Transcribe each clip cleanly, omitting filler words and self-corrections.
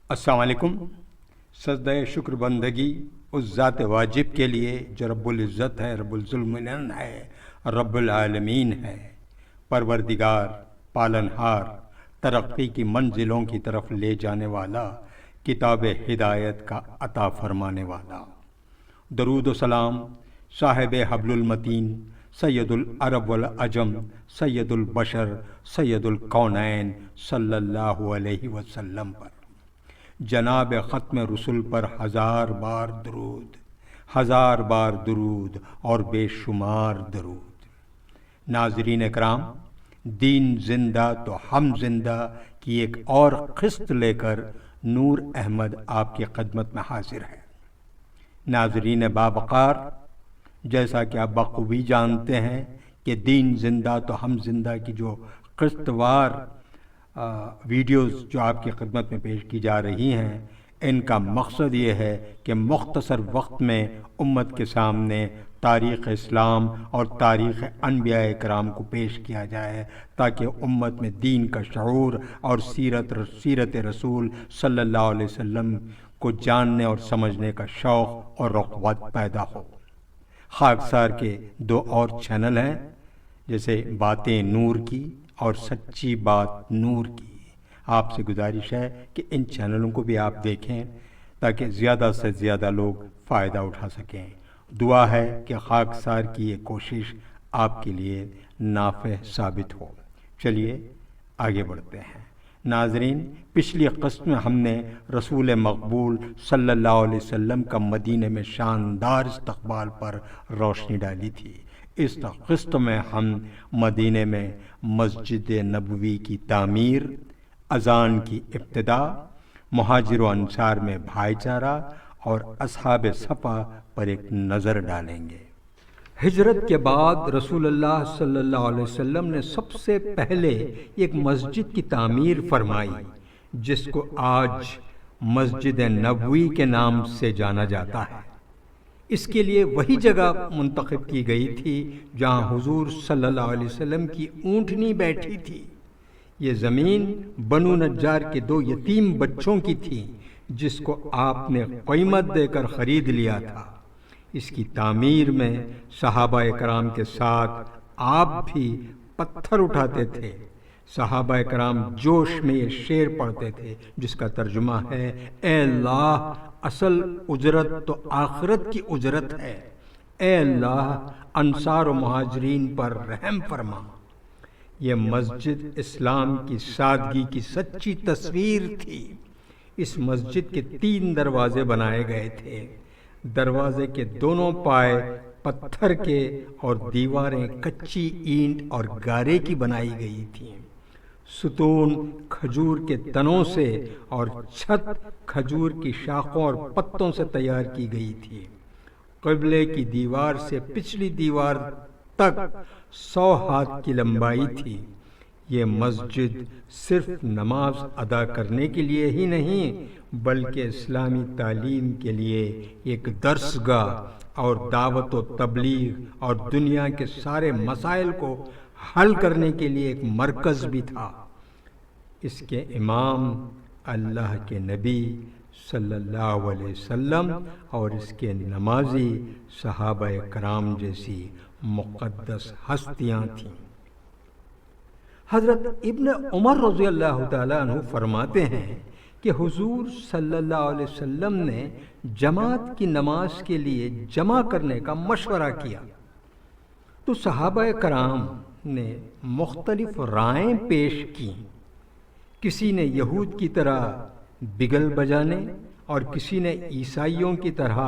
السلام علیکم۔ سجدہ شکر بندگی اس ذات واجب کے لیے جو رب العزت ہے، رب الظلمین ہے، رب العالمین ہے، پروردگار، پالنہار، ترقی کی منزلوں کی طرف لے جانے والا، کتاب ہدایت کا عطا فرمانے والا۔ درود و سلام صاحب حبل المتین، سید العرب والعجم، سید البشر، سید الکونین صلی اللہ علیہ وسلم پر، جناب ختم رسول پر ہزار بار درود، ہزار بار درود اور بے شمار درود۔ ناظرین اکرام، دین زندہ تو ہم زندہ کی ایک اور قسط لے کر نور احمد آپ کی خدمت میں حاضر ہے۔ ناظرین باوقار، جیسا کہ آپ بخوبی جانتے ہیں کہ دین زندہ تو ہم زندہ کی جو قسط وار ویڈیوز جو آپ کی خدمت میں پیش کی جا رہی ہیں، ان کا مقصد یہ ہے کہ مختصر وقت میں امت کے سامنے تاریخ اسلام اور تاریخ انبیاء کرام کو پیش کیا جائے، تاکہ امت میں دین کا شعور اور سیرت رسول صلی اللہ علیہ وسلم کو جاننے اور سمجھنے کا شوق اور رغبت پیدا ہو۔ خاکسار کے دو اور چینل ہیں، جیسے باتیں نور کی اور سچی بات نور کی۔ آپ سے گزارش ہے کہ ان چینلوں کو بھی آپ دیکھیں تاکہ زیادہ سے زیادہ لوگ فائدہ اٹھا سکیں۔ دعا ہے کہ خاکسار کی یہ کوشش آپ کے لیے نافع ثابت ہو۔ چلیے آگے بڑھتے ہیں۔ ناظرین، پچھلی قسط میں ہم نے رسول مقبول صلی اللہ علیہ وسلم کا مدینہ میں شاندار استقبال پر روشنی ڈالی تھی۔ اس قسط میں ہم مدینہ میں مسجد نبوی کی تعمیر، اذان کی ابتدا، مہاجر و انصار میں بھائی چارہ اور اصحاب صفا پر ایک نظر ڈالیں گے۔ ہجرت کے بعد رسول اللہ صلی اللہ علیہ وسلم نے سب سے پہلے ایک مسجد کی تعمیر فرمائی، جس کو آج مسجد نبوی کے نام سے جانا جاتا ہے۔ اس کے لیے وہی جگہ منتخب کی گئی تھی جہاں حضور صلی اللہ علیہ وسلم کی اونٹنی بیٹھی تھی۔ یہ زمین بنو نجار کے دو یتیم بچوں کی تھی، جس کو آپ نے قیمت دے کر خرید لیا تھا۔ اس کی تعمیر میں صحابہ کرام کے ساتھ آپ بھی پتھر اٹھاتے تھے۔ صحابہ کرام جوش میں یہ شعر پڑھتے تھے، جس کا ترجمہ ہے: اے اللہ، اصل اجرت تو آخرت کی اجرت ہے۔ اے اللہ، انصار و مہاجرین پر رحم فرما۔ یہ مسجد اسلام کی سادگی کی سچی تصویر تھی۔ اس مسجد کے 3 دروازے بنائے گئے تھے۔ دروازے کے دونوں پائے پتھر کے اور دیواریں کچی اینٹ اور گارے کی بنائی گئی تھیں۔ ستون کھجور کے تنوں سے اور چھت کھجور کی شاخوں اور پتوں سے تیار کی گئی تھی۔ قبلے کی دیوار سے پچھلی دیوار تک 100 ہاتھ کی لمبائی تھی۔ یہ مسجد صرف نماز ادا کرنے کے لیے ہی نہیں، بلکہ اسلامی تعلیم کے لیے ایک درسگاہ اور دعوت و تبلیغ اور دنیا کے سارے مسائل کو حل کرنے کے لیے ایک مرکز بھی تھا۔ اس کے امام اللہ کے نبی صلی اللہ علیہ وسلم اور اس کے نمازی صحابہ کرام جیسی مقدس ہستیاں تھیں۔ حضرت ابن عمر رضی اللہ تعالیٰ عنہ فرماتے ہیں کہ حضور صلی اللہ علیہ وسلم نے جماعت کی نماز کے لیے جمع کرنے کا مشورہ کیا تو صحابہ کرام نے مختلف رائیں پیش کی۔ کسی نے یہود کی طرح بگل بجانے اور کسی نے عیسائیوں کی طرح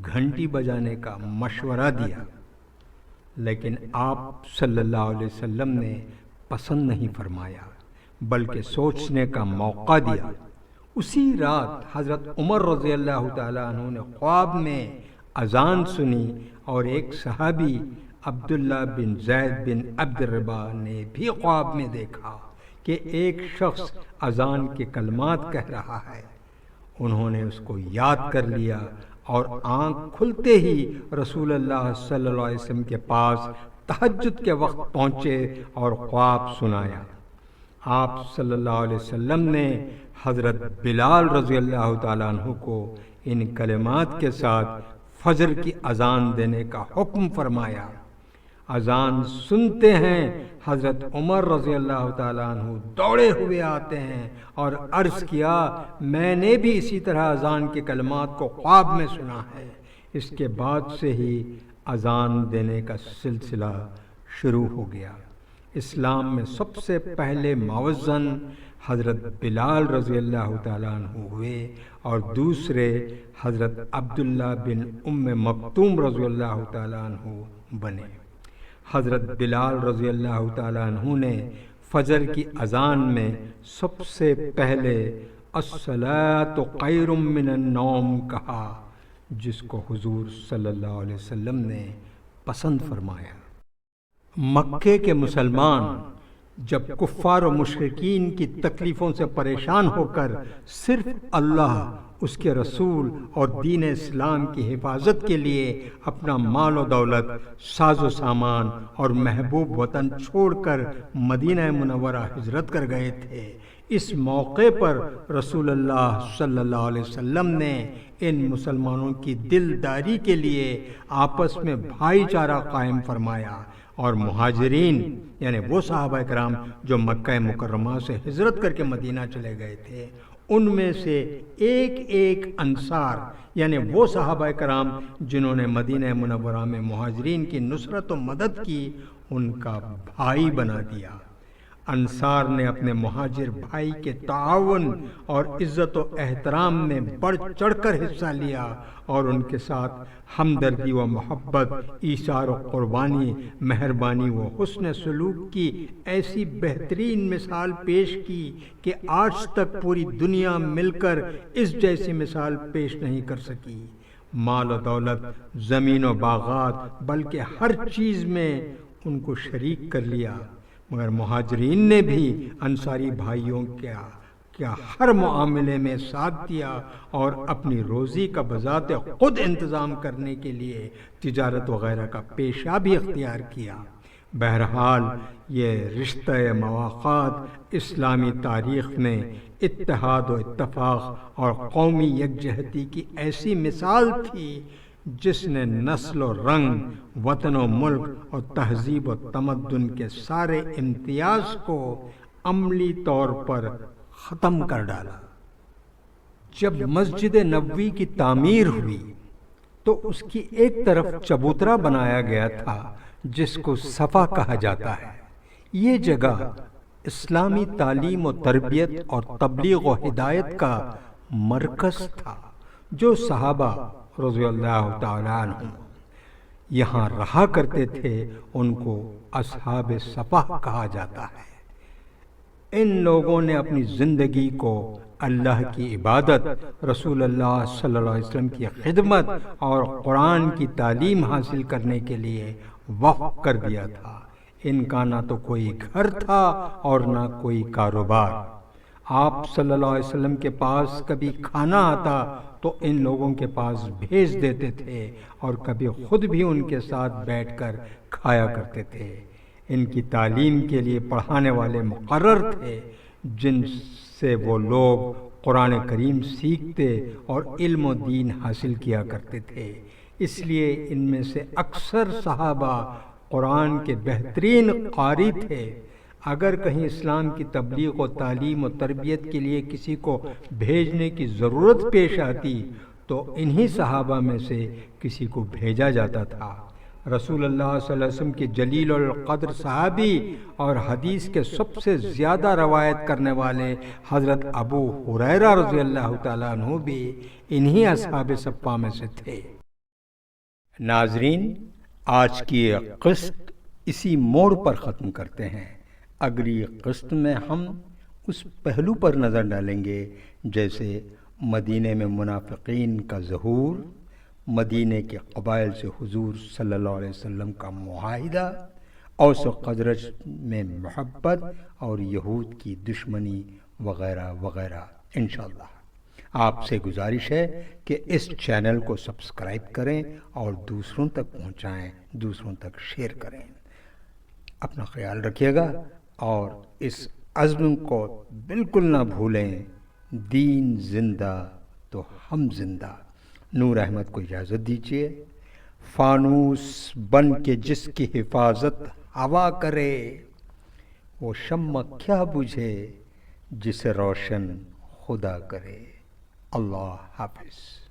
گھنٹی بجانے کا مشورہ دیا، لیکن آپ صلی اللہ علیہ وسلم نے پسند نہیں فرمایا، بلکہ سوچنے کا موقع دیا۔ اسی رات حضرت عمر رضی اللہ تعالیٰ عنہ نے خواب میں اذان سنی، اور ایک صحابی عبداللہ بن زید بن عبد الربا نے بھی خواب میں دیکھا کہ ایک شخص اذان کے کلمات کہہ رہا ہے۔ انہوں نے اس کو یاد کر لیا اور آنکھ کھلتے ہی رسول اللہ صلی اللہ علیہ وسلم کے پاس تہجد کے وقت پہنچے اور خواب سنایا۔ آپ صلی اللہ علیہ وسلم نے حضرت بلال رضی اللہ تعالیٰ عنہ کو ان کلمات کے ساتھ فجر کی اذان دینے کا حکم فرمایا۔ اذان سنتے ہیں حضرت عمر رضی اللہ تعالیٰ عنہ دوڑے ہوئے آتے ہیں اور عرض کیا، میں نے بھی اسی طرح اذان کے کلمات کو خواب میں سنا ہے۔ اس کے بعد سے ہی اذان دینے کا سلسلہ شروع ہو گیا۔ اسلام میں سب سے پہلے مؤذن حضرت بلال رضی اللہ تعالیٰ عنہ ہوئے اور دوسرے حضرت عبداللہ بن ام مکتوم رضی اللہ تعالیٰ عنہ بنے۔ حضرت بلال رضی اللہ تعالیٰ عنہ نے فجر کی اذان میں سب سے پہلے الصلاۃ خیر من النوم کہا، جس کو حضور صلی اللہ علیہ وسلم نے پسند فرمایا۔ مکے کے مسلمان جب کفار و مشرکین کی تکلیفوں سے پریشان ہو کر صرف اللہ، اس کے رسول اور دین اسلام کی حفاظت کے لیے اپنا مال و دولت، ساز و سامان اور محبوب وطن چھوڑ کر مدینہ منورہ ہجرت کر گئے تھے، اس موقع پر رسول اللہ صلی اللہ علیہ وسلم نے ان مسلمانوں کی دلداری کے لیے آپس میں بھائی چارہ قائم فرمایا، اور مہاجرین یعنی وہ صحابہ کرام جو مکہ مکرمہ سے ہجرت کر کے مدینہ چلے گئے تھے، ان میں سے ایک ایک انصار یعنی وہ صحابہ کرام جنہوں نے مدینہ منورہ میں مہاجرین کی نصرت و مدد کی، ان کا بھائی بنا دیا۔ انصار نے اپنے مہاجر بھائی کے تعاون اور عزت و احترام میں بڑھ چڑھ کر حصہ لیا اور ان کے ساتھ ہمدردی و محبت، ایثار و قربانی، مہربانی و حسن سلوک کی ایسی بہترین مثال پیش کی کہ آج تک پوری دنیا مل کر اس جیسی مثال پیش نہیں کر سکی۔ مال و دولت، زمین و باغات، بلکہ ہر چیز میں ان کو شریک کر لیا، مگر مہاجرین نے بھی انصاری بھائیوں کیا ہر معاملے میں ساتھ دیا اور اپنی روزی کا بذات خود انتظام کرنے کے لیے تجارت وغیرہ کا پیشہ بھی اختیار کیا۔ بہرحال یہ رشتہ مواقعات اسلامی تاریخ میں اتحاد و اتفاق اور قومی یکجہتی کی ایسی مثال تھی جس نے نسل و رنگ، وطن و ملک اور تہذیب و تمدن کے سارے امتیاز کو عملی طور پر ختم کر ڈالا۔ جب مسجد نبوی کی تعمیر ہوئی تو اس کی ایک طرف چبوترا بنایا گیا تھا جس کو صفا کہا جاتا ہے۔ یہ جگہ اسلامی تعلیم و تربیت اور تبلیغ و ہدایت کا مرکز تھا، جو صحابہ رضی اللہ تعالیٰ عنہ یہاں رہا کرتے تھے ان کو اصحاب صفا کہا جاتا ہے۔ ان لوگوں نے اپنی زندگی کو اللہ کی عبادت، رسول اللہ صلی اللہ علیہ وسلم کی خدمت اور قرآن کی تعلیم حاصل کرنے کے لیے وقف کر دیا تھا۔ ان کا نہ تو کوئی گھر تھا اور نہ کوئی کاروبار۔ آپ صلی اللہ علیہ وسلم کے پاس کبھی کھانا آتا تو ان لوگوں کے پاس بھیج دیتے تھے اور کبھی خود بھی ان کے ساتھ بیٹھ کر کھایا کرتے تھے۔ ان کی تعلیم کے لیے پڑھانے والے مقرر تھے جن سے وہ لوگ قرآن کریم سیکھتے اور علم و دین حاصل کیا کرتے تھے۔ اس لیے ان میں سے اکثر صحابہ قرآن کے بہترین قاری تھے۔ اگر کہیں اسلام کی تبلیغ و تعلیم و تربیت کے لیے کسی کو بھیجنے کی ضرورت پیش آتی تو انہی صحابہ میں سے کسی کو بھیجا جاتا تھا۔ رسول اللہ صلی اللہ علیہ وسلم کے جلیل القدر صحابی اور حدیث کے سب سے زیادہ روایت کرنے والے حضرت ابو ہریرہ رضی اللہ تعالیٰ عنہ بھی انہی اصحاب صفا میں سے تھے۔ ناظرین، آج کی یہ قسط اسی موڑ پر ختم کرتے ہیں۔ اگلی قسط میں ہم اس پہلو پر نظر ڈالیں گے جیسے مدینے میں منافقین کا ظہور، مدینے کے قبائل سے حضور صلی اللہ علیہ وسلم کا معاہدہ، اوس و خزرج میں محبت اور یہود کی دشمنی وغیرہ وغیرہ۔ انشاءاللہ آپ سے گزارش ہے کہ اس چینل کو سبسکرائب کریں اور دوسروں تک پہنچائیں، دوسروں تک شیئر کریں۔ اپنا خیال رکھیے گا اور اس عزم کو بالکل نہ بھولیں، دین زندہ تو ہم زندہ۔ نور احمد کو اجازت دیجیے۔ فانوس بن کے جس کی حفاظت ہوا کرے، وہ شمع کیا بجھے جسے روشن خدا کرے۔ اللہ حافظ۔